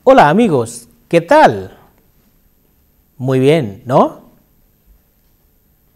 Hola amigos, ¿qué tal? Muy bien, ¿no?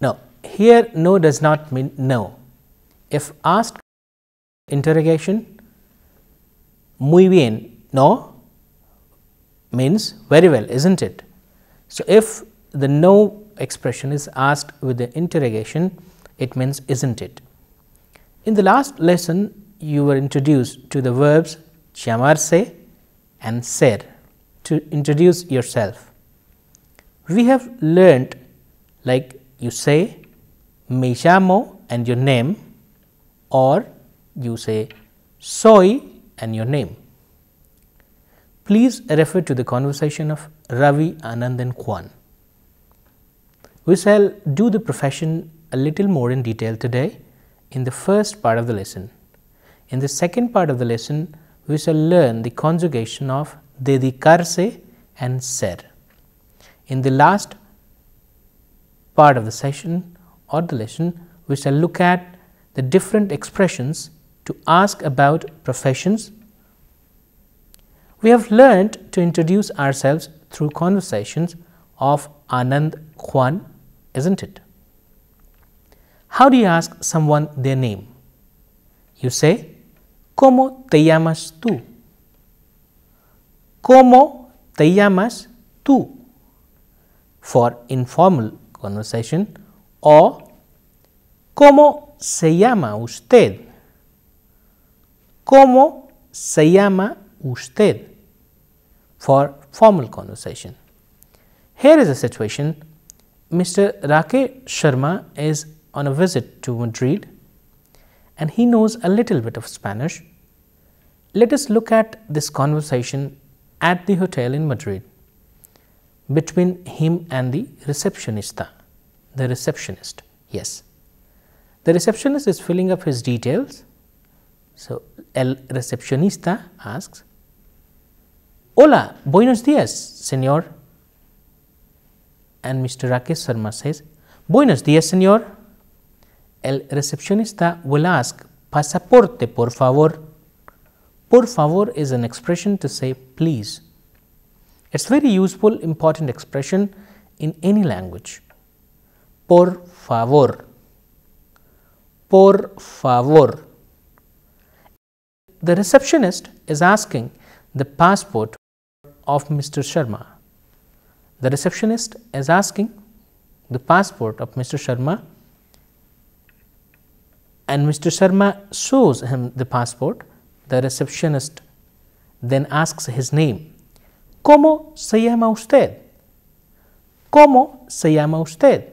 No, here no does not mean no. If asked interrogation, muy bien, ¿no? Means very well, isn't it? So, if the no expression is asked with the interrogation, it means isn't it. In the last lesson, you were introduced to the verbs llamarse and ser to introduce yourself. We have learned like you say me llamo and your name, or you say soy and your name. Please refer to the conversation of Ravi, Anand and Kwan. We shall do the profession a little more in detail today in the first part of the lesson. In the second part of the lesson, we shall learn the conjugation of dedicarse and ser. In the last part of the session or the lesson, we shall look at the different expressions to ask about professions. We have learned to introduce ourselves through conversations of Anand, Kwan, isn't it? How do you ask someone their name? You say, ¿Cómo te llamas tú? ¿Cómo te llamas tú? For informal conversation, or ¿Cómo se llama usted? ¿Cómo se llama usted? For formal conversation. Here is a situation. Mr. Rakesh Sharma is on a visit to Madrid and he knows a little bit of Spanish. Let us look at this conversation at the hotel in Madrid between him and the receptionista, the receptionist. Yes, the receptionist is filling up his details. So, el recepcionista asks, Hola, buenos días, señor. And Mr. Rakesh Sharma says, Buenos días, señor. El recepcionista will ask, Pasaporte, por favor. Por favor is an expression to say please. It is very useful, important expression in any language. Por favor. Por favor. The receptionist is asking the passport of Mr. Sharma. The receptionist is asking the passport of Mr. Sharma, and Mr. Sharma shows him the passport. The receptionist then asks his name. ¿Cómo se llama usted? ¿Cómo se llama usted?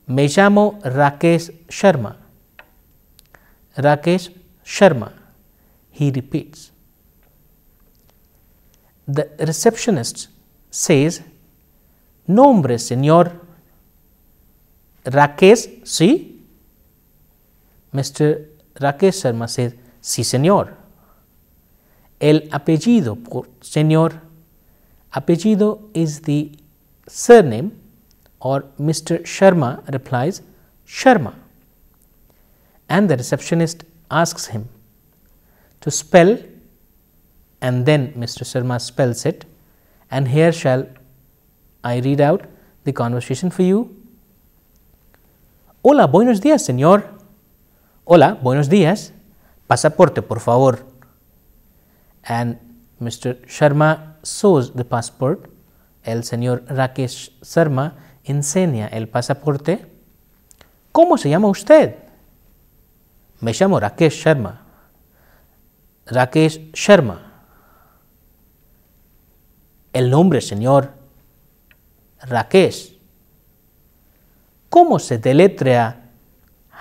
Me llamo Rakesh Sharma. Rakesh Sharma. He repeats. The receptionist says, Nombre, señor. Rakesh, sí? Mr. Rakesh Sharma says, Sí, señor. El apellido, señor. Apellido is the surname, or Mr. Sharma replies, Sharma. And the receptionist asks him to spell, and then Mr. Sharma spells it, and here shall I read out the conversation for you. Hola, buenos días, señor. Hola, buenos días. Pasaporte, por favor. And Mr. Sharma shows the passport. El señor Rakesh Sharma enseña el pasaporte. ¿Cómo se llama usted? Me llamo Rakesh Sharma. Rakesh Sharma. El nombre, señor. Rakesh. ¿Cómo se deletrea?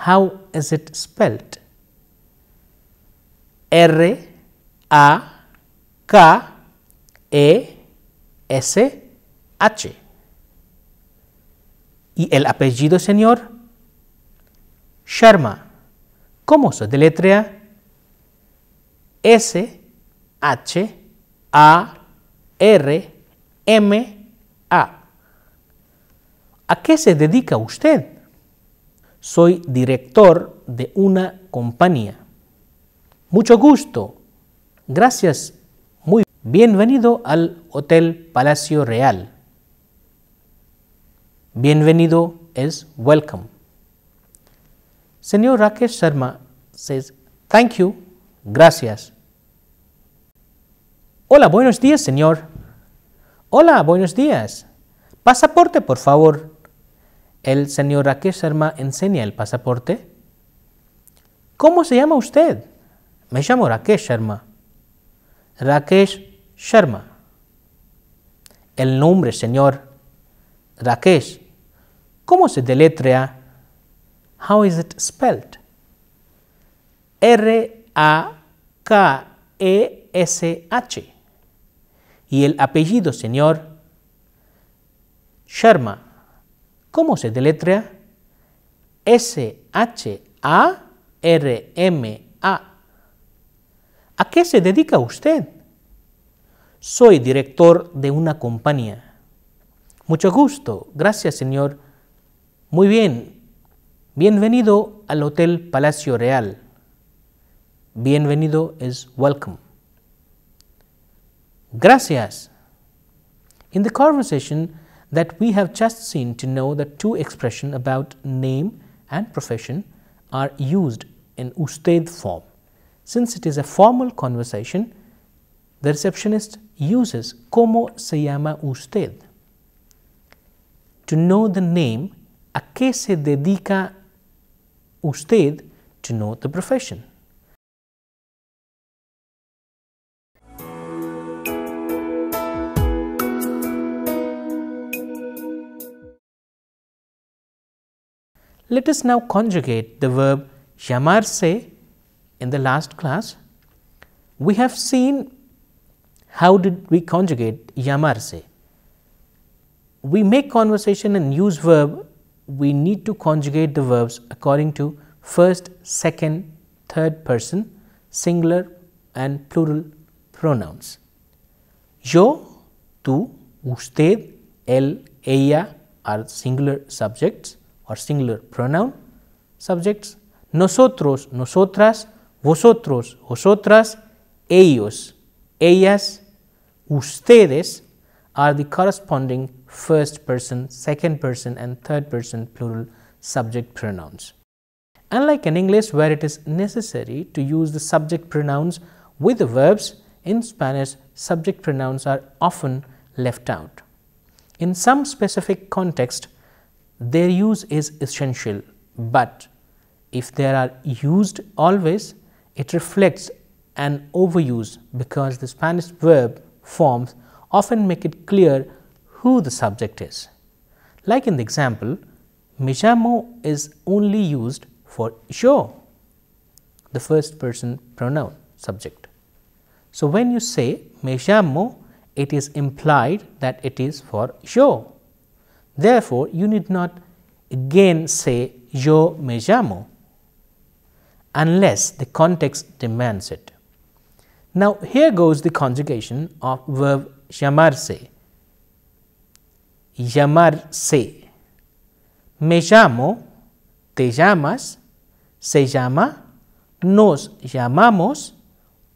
How is it spelled? R A K E S H. ¿Y el apellido, señor? Sharma. ¿Cómo se deletrea? S H A R M A. ¿A qué se dedica usted? Soy director de una compañía. Mucho gusto. Gracias. Bienvenido al Hotel Palacio Real. Bienvenido is welcome. Señor Rakesh Sharma says, thank you, gracias. Hola, buenos días, señor. Hola, buenos días. Pasaporte, por favor. El señor Rakesh Sharma enseña el pasaporte. ¿Cómo se llama usted? Me llamo Rakesh Sharma. Rakesh Sharma. El nombre, señor. Rakesh. ¿Cómo se deletrea? How is it spelled? R-A-K-E-S-H. Y el apellido, señor. Sharma. ¿Cómo se deletrea? S-H-A-R-M-A. ¿A qué se dedica usted? Soy director de una compañía. Mucho gusto. Gracias, señor. Muy bien. Bienvenido al Hotel Palacio Real. Bienvenido is welcome. Gracias. In the conversation that we have just seen, to know that two expressions about name and profession are used in usted form. Since it is a formal conversation, the receptionist uses ¿Cómo se llama usted? To know the name, ¿a qué se dedica usted? To know the profession. Let us now conjugate the verb llamarse. In the last class, we have seen how did we conjugate llamarse. We make conversation and use verb. We need to conjugate the verbs according to first, second, third person, singular and plural pronouns. Yo, tú, usted, él, ella are singular subjects or singular pronoun subjects. Nosotros, nosotras, vosotros, vosotras, ellos, ellas, ustedes are the corresponding first person, second person and third person plural subject pronouns. Unlike in English, where it is necessary to use the subject pronouns with the verbs, in Spanish subject pronouns are often left out. In some specific context, their use is essential, but if they are used always, it reflects an overuse because the Spanish verb forms often make it clear who the subject is. Like in the example, me llamo is only used for yo, the first person pronoun subject. So, when you say me llamo, it is implied that it is for yo. Therefore, you need not again say yo me llamo unless the context demands it. Now, here goes the conjugation of verb llamarse. Llamarse. Me llamo, te llamas, se llama, nos llamamos,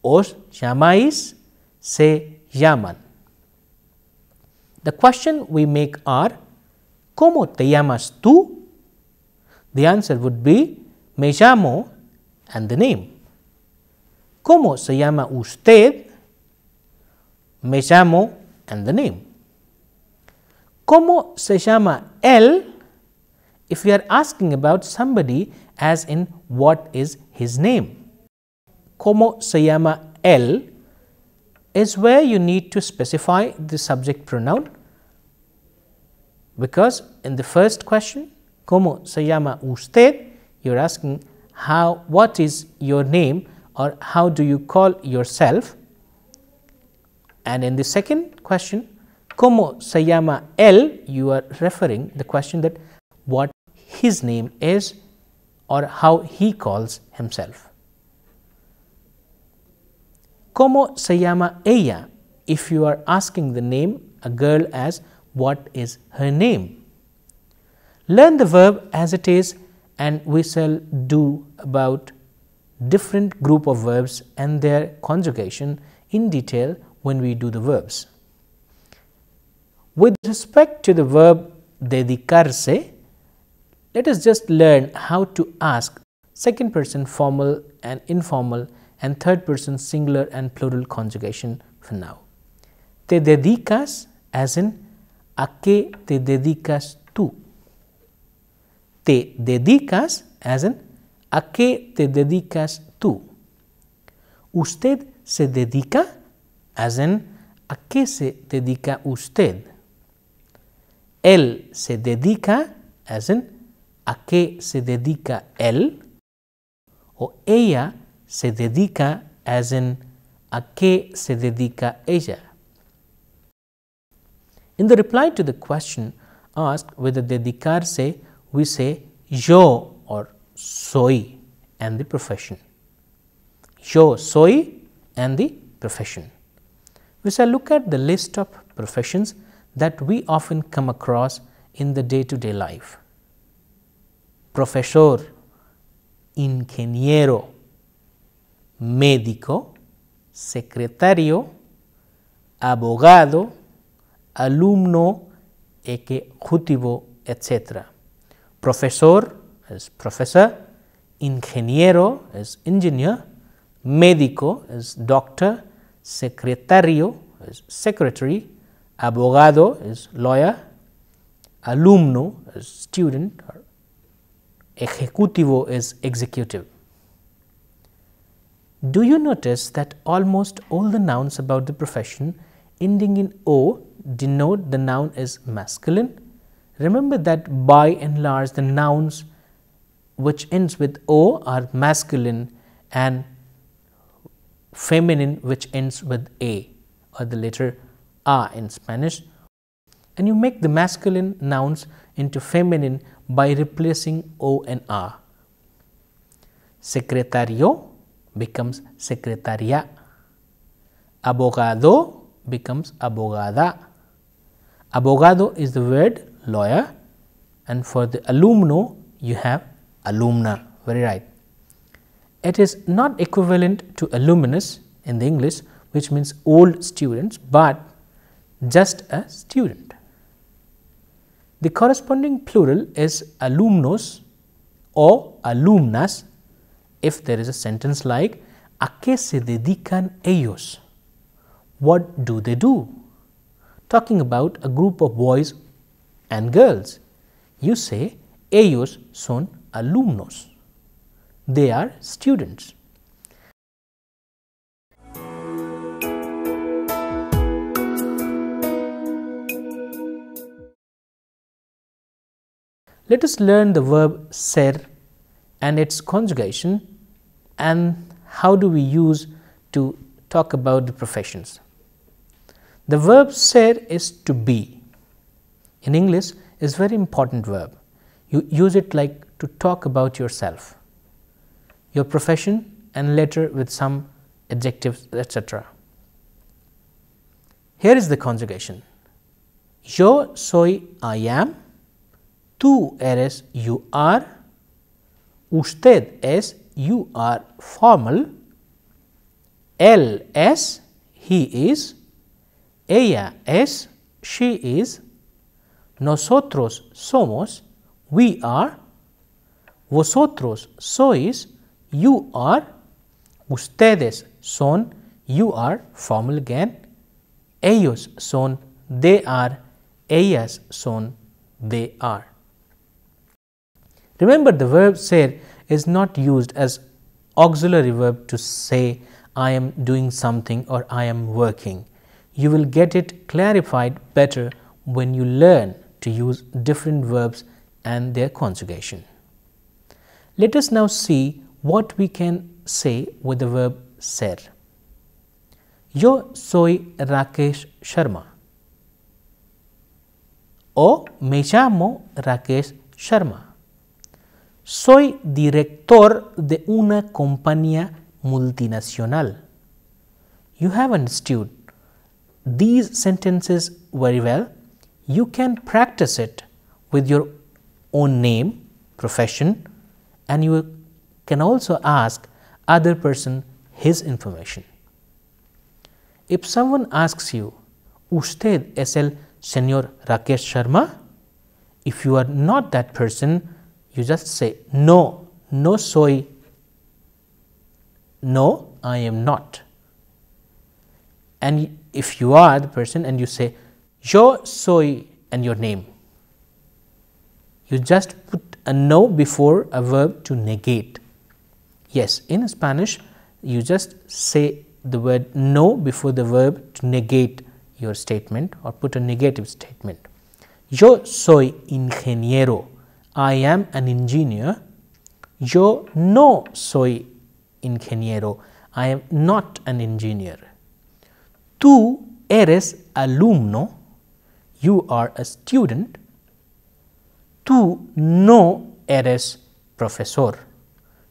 os llamáis, se llaman. The question we make are, ¿Cómo te llamas tú? The answer would be, me llamo and the name. ¿Cómo se llama usted? Me llamo and the name. ¿Cómo se llama él? If we are asking about somebody, as in what is his name. ¿Cómo se llama él? Is where you need to specify the subject pronoun, because in the first question, ¿Cómo se llama usted? You are asking what is your name or how do you call yourself, and in the second question, ¿Cómo se llama él? You are referring the question that what his name is or how he calls himself. ¿Cómo se llama ella? If you are asking the name, a girl, as what is her name. Learn the verb as it is, and we shall do about different group of verbs and their conjugation in detail when we do the verbs. With respect to the verb dedicarse, let us just learn how to ask second person formal and informal and third person singular and plural conjugation for now. Te dedicas, as in ¿a qué te dedicas tú? Te dedicas, as in ¿a qué te dedicas tú? Usted se dedica, as in ¿a qué se dedica usted? Él se dedica, as in ¿a qué se dedica él? O ella se dedica, as in ¿a qué se dedica ella? In the reply to the question asked with the dedicarse, we say yo or soy and the profession. Yo soy and the profession. We shall look at the list of professions that we often come across in the day-to-day life. Profesor, ingeniero, médico, secretario, abogado, alumno, ejecutivo, etc. Profesor is professor, ingeniero is engineer, médico is doctor, secretario is secretary, abogado is lawyer, alumno is student, or ejecutivo is executive. Do you notice that almost all the nouns about the profession ending in O denote the noun is masculine? Remember that by and large the nouns which ends with O are masculine and feminine which ends with A or the letter A in Spanish, and you make the masculine nouns into feminine by replacing O and A. Secretario becomes secretaria, abogado becomes abogada. Abogado is the word lawyer, and for the alumno you have alumna, very right. It is not equivalent to alumnus in the English, which means old students, but just a student. The corresponding plural is alumnos or alumnas if there is a sentence like ¿a qué se dedican ellos? What do they do? Talking about a group of boys and girls. You say ellos son alumnos. They are students. Let us learn the verb ser and its conjugation and how do we use to talk about the professions. The verb ser is to be. In English is very important verb. You use it like to talk about yourself, your profession and later with some adjectives, etc. Here is the conjugation. Yo soy, I am. Tú eres, you are. Usted es, you are formal. Él es, he is. Ella es, she is. Nosotros somos, we are. Vosotros sois, you are. Ustedes son, you are, formal again. Ellos son, they are. Ellas son, they are. Remember, the verb ser is not used as auxiliary verb to say I am doing something or I am working. You will get it clarified better when you learn to use different verbs and their conjugation. Let us now see what we can say with the verb ser. Yo soy Rakesh Sharma. O me llamo Rakesh Sharma. Soy director de una compañía multinacional. You have understood these sentences very well. You can practice it with your own name, profession, and you can also ask other person his information. If someone asks you, ¿Usted es el señor Rakesh Sharma? If you are not that person, you just say, no, no soy, no, I am not. And if you are the person and you say, yo soy, and your name, you just put a no before a verb to negate. Yes, in Spanish, you just say the word no before the verb to negate your statement or put a negative statement. Yo soy ingeniero. I am an engineer. Yo no soy ingeniero. I am not an engineer. Tú eres alumno. You are a student. Tú no eres profesor.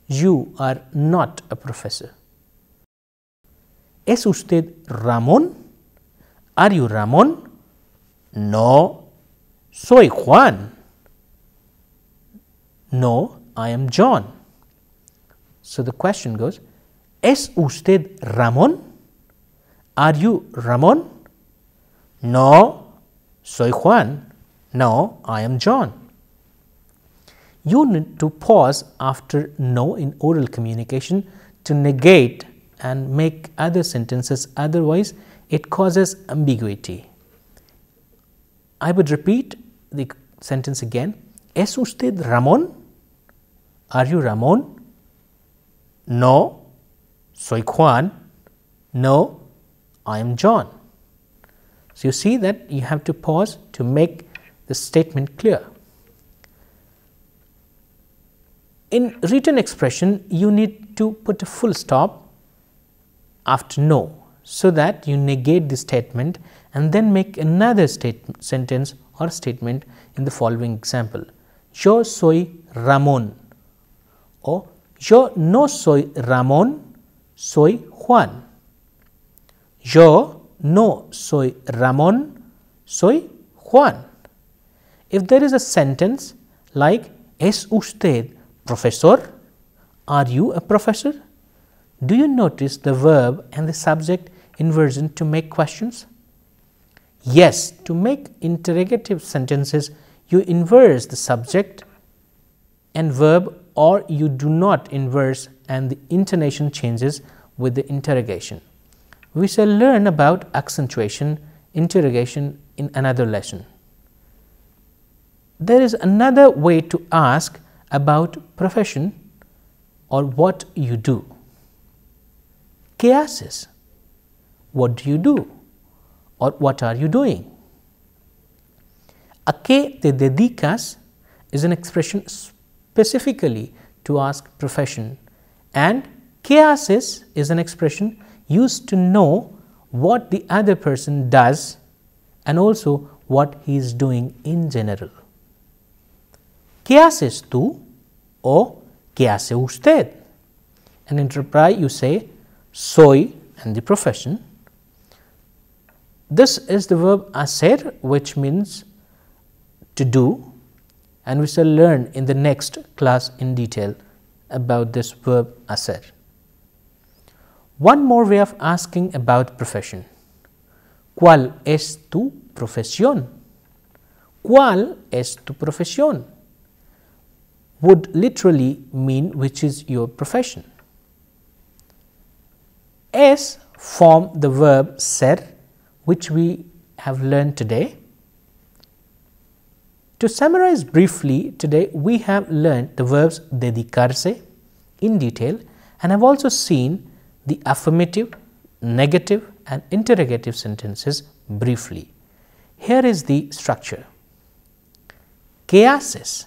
You are not a professor. ¿Es usted Ramón? Are you Ramón? No, soy Juan. No, I am John. So the question goes, ¿Es usted Ramón? Are you Ramón? No, soy Juan. No, I am John. You need to pause after no in oral communication to negate and make other sentences, otherwise it causes ambiguity. I would repeat the sentence again. ¿Es usted Ramón? Are you Ramón? No, soy Juan. No, I am John. So you see that you have to pause to make the statement clear. In written expression, you need to put a full stop after no, so that you negate the statement and then make another sentence or statement in the following example. Yo soy Ramón. Or yo no soy Ramón, soy Juan. Yo no soy Ramón, soy Juan. If there is a sentence like, ¿Es usted profesor? Are you a professor? Do you notice the verb and the subject inversion to make questions? Yes, to make interrogative sentences, you inverse the subject and verb, or you do not inverse and the intonation changes with the interrogation. We shall learn about accentuation, interrogation in another lesson. There is another way to ask about profession or what you do. ¿Qué haces? What do you do? Or what are you doing? ¿A qué te dedicas? Is an expression specifically to ask profession, and ¿qué haces? Is an expression used to know what the other person does and also what he is doing in general. ¿Qué haces tú? O ¿qué hace usted? And in reply you say soy and the profession. This is the verb hacer, which means to do, and we shall learn in the next class in detail about this verb hacer. One more way of asking about profession. ¿Cuál es tu profesión? ¿Cuál es tu profesión? Would literally mean which is your profession. Es form the verb ser, which we have learned today. To summarize briefly, today we have learned the verbs dedicarse in detail and have also seen the affirmative, negative and interrogative sentences briefly. Here is the structure. ¿Qué haces?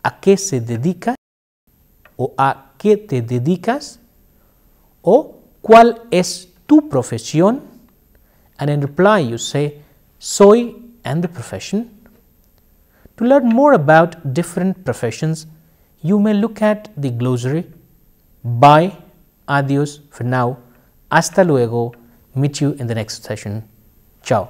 ¿A qué se dedica? ¿O a qué te dedicas? ¿O cuál es tu profesión? And in reply you say soy and the profession. To learn more about different professions, you may look at the glossary. Bye, adios for now, hasta luego, meet you in the next session, ciao.